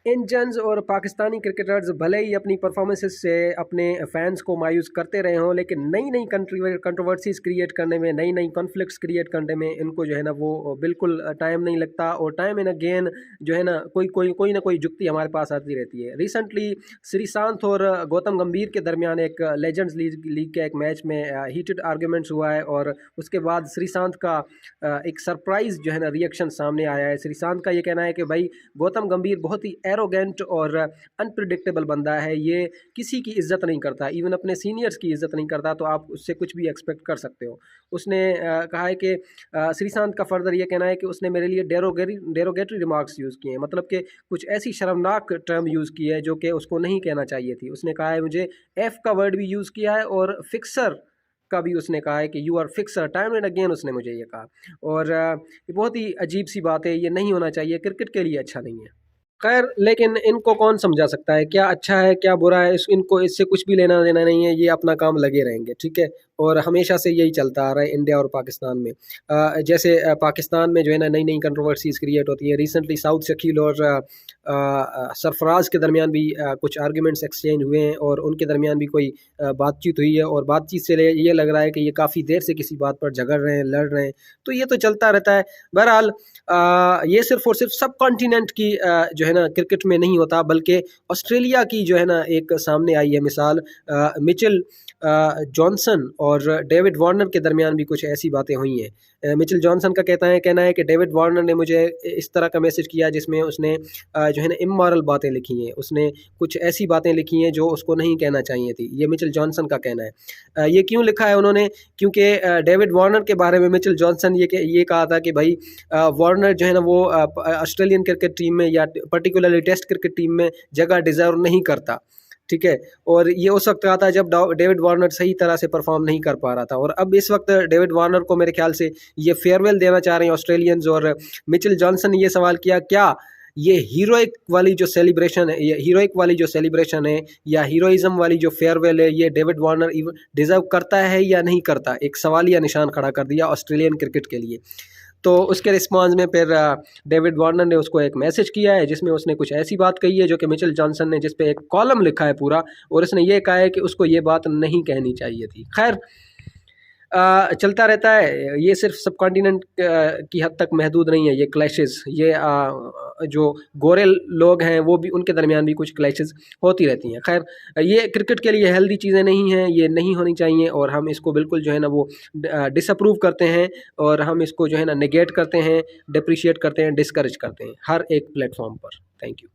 Indians और Pakistani cricketers भले ही अपनी परफॉर्मेंसेस से अपने फैंस को मायूस करते रहे हों, लेकिन नई नई कंट्रोवर्सीज क्रिएट करने में, नई नई कॉन्फ्लिक्ट्स क्रिएट करने में इनको जो है ना वो बिल्कुल टाइम नहीं लगता। और टाइम एंड अगेन जो है ना कोई ना कोई जुक्ति हमारे पास आती रहती है। रिसेंटली श्रीशांत और गौतम गंभीर के दरमियान एक लेजेंड्स लीग के एक मैच में हीटेड आर्ग्यूमेंट्स हुआ है, और उसके बाद श्रीशांत का एक सरप्राइज जो है ना रिएक्शन सामने आया है। श्रीशांत का ये कहना है कि भाई गौतम गंभीर बहुत ही एरोगेंट और अनप्रिडिक्टेबल बंदा है, ये किसी की इज्जत नहीं करता, इवन अपने सीनियर्स की इज्जत नहीं करता, तो आप उससे कुछ भी एक्सपेक्ट कर सकते हो। उसने कहा है कि श्रीशांत का फर्दर ये कहना है कि उसने मेरे लिए डेरोगेटरी रिमार्क्स यूज़ किए हैं, मतलब कि कुछ ऐसी शर्मनाक टर्म यूज़ की है जो कि उसको नहीं कहना चाहिए थी। उसने कहा है मुझे एफ का वर्ड भी यूज़ किया है, और फिक्सर का भी उसने कहा है कि you are fixer, time and again उसने मुझे ये कहा। और ये बहुत ही अजीब सी बात है, ये नहीं होना चाहिए, क्रिकेट के लिए अच्छा नहीं है। खैर, लेकिन इनको कौन समझा सकता है क्या अच्छा है क्या बुरा है, इनको इससे कुछ भी लेना देना नहीं है, ये अपना काम लगे रहेंगे, ठीक है। और हमेशा से यही चलता आ रहा है इंडिया और पाकिस्तान में। जैसे पाकिस्तान में जो है ना नई नई कंट्रोवर्सीज क्रिएट होती है। रिसेंटली साउथ शकील और सरफराज के दरमियान भी कुछ आर्ग्यूमेंट्स एक्सचेंज हुए हैं, और उनके दरमियान भी कोई बातचीत हुई है, और बातचीत से ये लग रहा है कि ये काफ़ी देर से किसी बात पर झगड़ रहे हैं, लड़ रहे हैं, तो ये तो चलता रहता है। बहरहाल ये सिर्फ और सिर्फ सब कॉन्टिनेंट की जो है ना क्रिकेट में नहीं होता, बल्कि ऑस्ट्रेलिया की जो है ना एक सामने आई है मिसाल। मिचेल जॉनसन और डेविड वार्नर के दरमियान भी कुछ ऐसी बातें हुई हैं। मिचेल जॉनसन का कहना है कि डेविड वार्नर ने मुझे इस तरह का मैसेज किया जिसमें उसने जो है ना इमोरल बातें लिखी हैं, उसने कुछ ऐसी बातें लिखी हैं जो उसको नहीं कहना चाहिए थी, ये मिचेल जॉनसन का कहना है। ये क्यों लिखा है उन्होंने? क्योंकि डेविड वार्नर के बारे में मिचेल जॉनसन ये कहा था कि भाई वार्नर जो है ना वो ऑस्ट्रेलियन क्रिकेट टीम में या पर्टिकुलरली टेस्ट क्रिकेट टीम में जगह डिजर्व नहीं करता, ठीक है। और ये उस वक्त कहा था जब डेविड वार्नर सही तरह से परफॉर्म नहीं कर पा रहा था, और अब इस वक्त डेविड वार्नर को मेरे ख्याल से ये फेयरवेल देना चाह रहे हैं ऑस्ट्रेलियंस। और मिचेल जॉनसन ने ये सवाल किया, क्या ये हीरोइक वाली जो सेलिब्रेशन है या हीरोइज्म वाली जो फेयरवेल है, ये डेविड वार्नर डिजर्व करता है या नहीं करता? एक सवालिया निशान खड़ा कर दिया ऑस्ट्रेलियन क्रिकेट के लिए। तो उसके रिस्पॉन्स में फिर डेविड वार्नर ने उसको एक मैसेज किया है जिसमें उसने कुछ ऐसी बात कही है जो कि मिचेल जॉनसन ने जिस पे एक कॉलम लिखा है पूरा, और उसने ये कहा है कि उसको ये बात नहीं कहनी चाहिए थी। खैर, चलता रहता है, ये सिर्फ सब कॉन्टिनेंट की हद तक महदूद नहीं है ये क्लैशेस। ये जो गोरे लोग हैं वो भी, उनके दरमियान भी कुछ क्लैशेस होती रहती हैं। खैर, ये क्रिकेट के लिए हेल्दी चीज़ें नहीं हैं, ये नहीं होनी चाहिए, और हम इसको बिल्कुल जो है ना वो डिसअप्रूव करते हैं, और हम इसको जो है ना नेगेट करते हैं, डिप्रिशिएट करते हैं, डिस्करेज करते हैं हर एक प्लेटफॉर्म पर। Thank you.